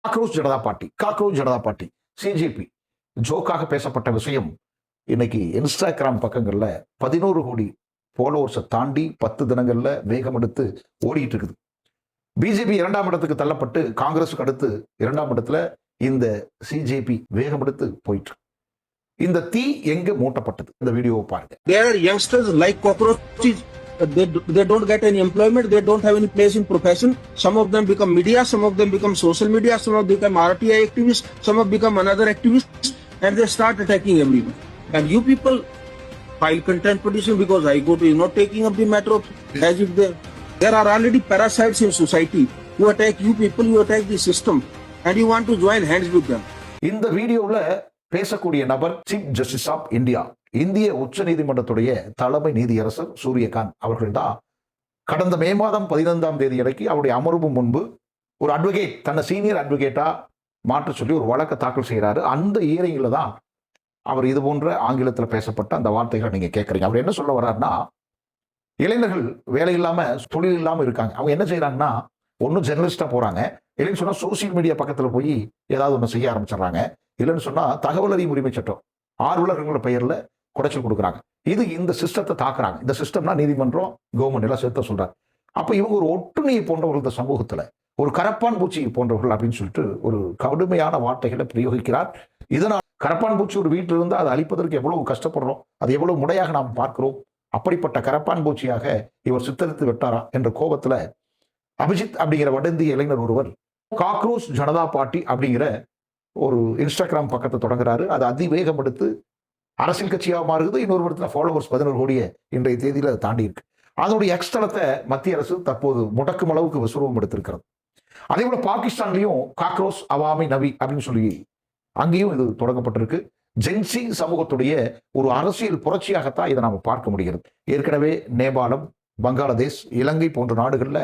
Cockroach Janata party CJP ஜோக்காக பேசப்பட்ட விஷயம் இன்னைக்கு இன்ஸ்டாகிராம் பக்கங்கள்ல 11 கோடி ஃபாலோவர்ஸை தாண்டி 10 தினங்கள்ல வேகம் எடுத்து ஓடிட்டு இருக்குது. பிஜேபி 2ஆம் இடத்துக்கு தள்ளப்பட்டு காங்கிரஸுக்கு அடுத்து 2ஆம் இடத்துல இந்த சிஜேபி வேகம் எடுத்து போயிட்டு. இந்த தீ எங்க மூட்டப்பட்டது? இந்த வீடியோவை பாருங்க. There are youngsters like cockroaches. They don't get any employment. They don't have any place in profession. Some of them become media. Some of them become social media. Some of them become RTI activists. Some of them become another activists, and they start attacking everyone. And you people file contempt petition because I go to taking up the matter of as if there are already parasites in society who attack you people. You attack the system, and you want to join hands with them. இந்த வீடியோல பேசக்கூடிய நபர் chief justice of India, இந்திய உச்ச நீதிமன்றத்துடைய தலைமை நீதியரசர் சூரியகாந்த் அவர்கள் தான். கடந்த மே மாதம் 15ஆம் தேதி அன்றைக்கு அவருடைய அமர்வு முன்பு ஒரு அட்வொகேட் தன்னை சீனியர் அட்வொகேட்டா மாற்ற சொல்லி ஒரு வழக்கை தாக்கல் செய்கிறாரு. அந்த ஹியரிங்ல தான் அவர் இது போன்ற ஆங்கிலத்தில் பேசப்பட்ட அந்த வார்த்தைகளை நீங்க கேட்கறீங்க. அவர் என்ன சொல்ல வர்றாருன்னா, இளைஞர்கள் வேலை இல்லாம தொழில் இல்லாம இருக்காங்க. அவங்க என்ன செய்யறாங்கன்னா, ஒன்னும் ஜெர்னலிஸ்டா போறாங்க, இல்லைன்னு சொன்னா சோசியல் மீடியா பக்கத்துல போய் ஏதாவது ஒன்று செய்ய ஆரம்பிச்சிடறாங்க, இல்லைன்னு சொன்னா தகவல் அறியும் உரிமை சட்டம் ஆர்வலர்கள் பெயர்ல குடைச்சல் கொடுக்குறாங்க. இது இந்த சிஸ்டத்தை தாக்குறாங்க. இந்த சிஸ்டம்னா நீதிமன்றம், கவர்மெண்ட் எல்லாம் சேர்த்த சொல்றாங்க. அப்ப இவங்க ஒரு ஒட்டுணியை போன்றவர்கள் இந்த சமூகத்துல ஒரு கரப்பான் பூச்சி போன்றவர்கள் அப்படின்னு சொல்லிட்டு ஒரு கடுமையான வார்த்தைகளை பிரயோகிக்கிறார். இதனால் கரப்பான் பூச்சி ஒரு வீட்டில் இருந்து அதை அழிப்பதற்கு எவ்வளவு கஷ்டப்படுறோம், அது எவ்வளவு முறையாக நாம் பார்க்கிறோம். அப்படிப்பட்ட கரப்பான் பூச்சியாக இவர் சித்தரித்து விட்டாரா என்ற கோபத்துல அபிஜித் அப்படிங்கிற வடந்திய இளைஞர் ஒருவர் காக்ரோச் ஜனதா பார்ட்டி அப்படிங்கிற ஒரு இன்ஸ்டாகிராம் பக்கத்தை தொடங்குறாரு. அது அதிவேகம் எடுத்து அரசியல் கட்சியாக மாறுகிறது. இன்னொரு இடத்துல ஃபாலோவர்ஸ் 11 கோடியை இன்றைய தேதியில் அதை தாண்டி இருக்கு. அதனுடைய எக்ஸ்தலத்தை மத்திய அரசு தற்போது முடக்கும் அளவுக்கு விசுவம் எடுத்திருக்கிறது. அதே போல பாகிஸ்தான்லையும் காக்ரோச் அவாமி நபி அப்படின்னு சொல்லி அங்கேயும் இது தொடங்கப்பட்டிருக்கு. ஜென்சி சமூகத்துடைய ஒரு அரசியல் புரட்சியாகத்தான் இதை நாம பார்க்க முடிகிறது. ஏற்கனவே நேபாளம், பங்களாதேஷ், இலங்கை போன்ற நாடுகள்ல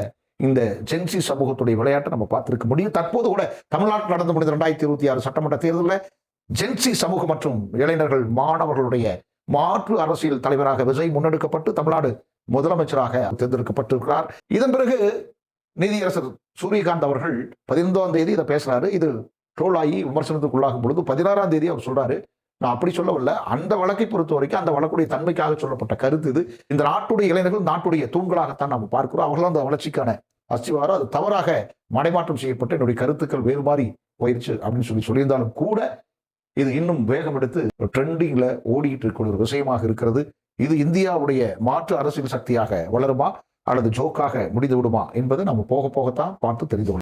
இந்த ஜென்சி சமூகத்துடைய விளையாட்டை நம்ம பார்த்திருக்க முடியும். தற்போது கூட தமிழ்நாட்டில் நடந்து முடிந்த 2026 சட்டமன்ற தேர்தலில் ஜென்சி சமூகம் மற்றும் இளைஞர்கள், மாணவர்களுடைய மாற்று அரசியல் தலைவராக விஜய் முன்னெடுக்கப்பட்டு தமிழ்நாடு முதலமைச்சராக தேர்ந்தெடுக்கப்பட்டிருக்கிறார். இதன் பிறகு நீதியரசர் சூரியகாந்த் அவர்கள் 15ஆம் தேதி இதை பேசுறாரு. இது ட்ரோல் ஆகி விமர்சனத்துக்குள்ளாகும் பொழுது 16ஆம் தேதி அவர் சொல்றாரு, நான் அப்படி சொல்லவில்லை, அந்த வழக்கை பொறுத்த வரைக்கும் அந்த வழக்குடைய தன்மைக்காக சொல்லப்பட்ட கருத்து இது. இந்த நாட்டுடைய இளைஞர்கள் நாட்டுடைய தூண்களாகத்தான் நாம் பார்க்கிறோம். அவர்கள் அந்த வளர்ச்சிக்கான அஸ்திவாரம் அது தவறாக மடைமாற்றம் செய்யப்பட்டு என்னுடைய கருத்துக்கள் வேறு மாதிரி போயிடுச்சு அப்படின்னு சொல்லியிருந்தாலும் கூட இது இன்னும் வேகம் எடுத்து ட்ரெண்டிங்ல ஓடிட்டு இருக்கிற ஒரு விஷயமாக இருக்கிறது. இது இந்தியாவுடைய மாற்று அரசியல் சக்தியாக வளருமா அல்லது ஜோக்காக முடிந்து விடுமா என்பதை நம்ம போக போகத்தான் பார்த்து தெரிந்து கொள்ளலாம்.